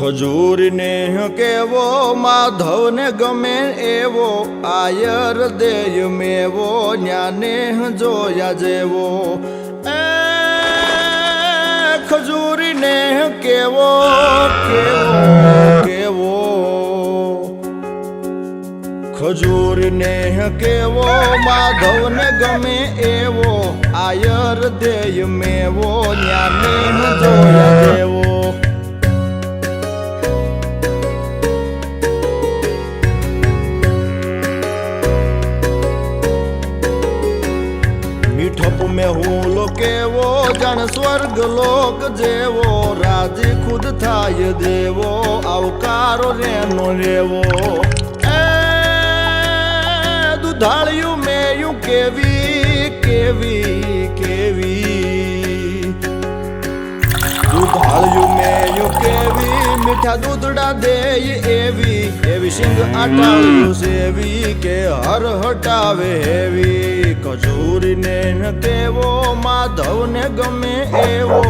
ખજૂરીને કેવો માધવને ગમે એવો આયર દેય મેવો ન્યાને જોયા જેવો એ ખજૂરીને કેવો કેવો કેવો ખજૂરીને કેવો માધવને ગમે એવો આયર દેય મેવો ન્યાને જોયા જેવો મીઠપ में હું લો કેવો જાણ સ્વર્ગ લોક જેવો રાજી ખુદ થાય દેવો આવકારો રેનો લેવો એ દુધાળિયું મેયું કેવી કેવી કેવી દુધાળિયું મેયું કેવી મીઠા દૂધડા દેય એવી એવી સિંગ આટાળ્યું સેવી કે હર હટાવે હેવી ખજૂરીને કેવો માધવને ગમે એવો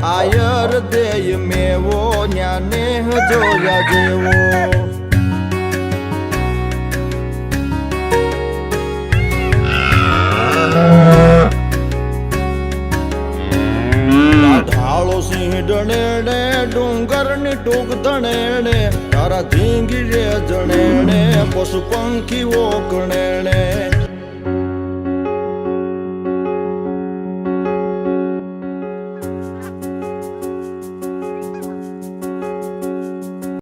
આયર દેય મેવો ન્યાને જોયા જેવો ઢાળો સિંહ ડણેણે ડુંગરની ટૂંક ધણેણે તારા ધીંગી રે જણેણે પશુ પંખીઓ કણેણે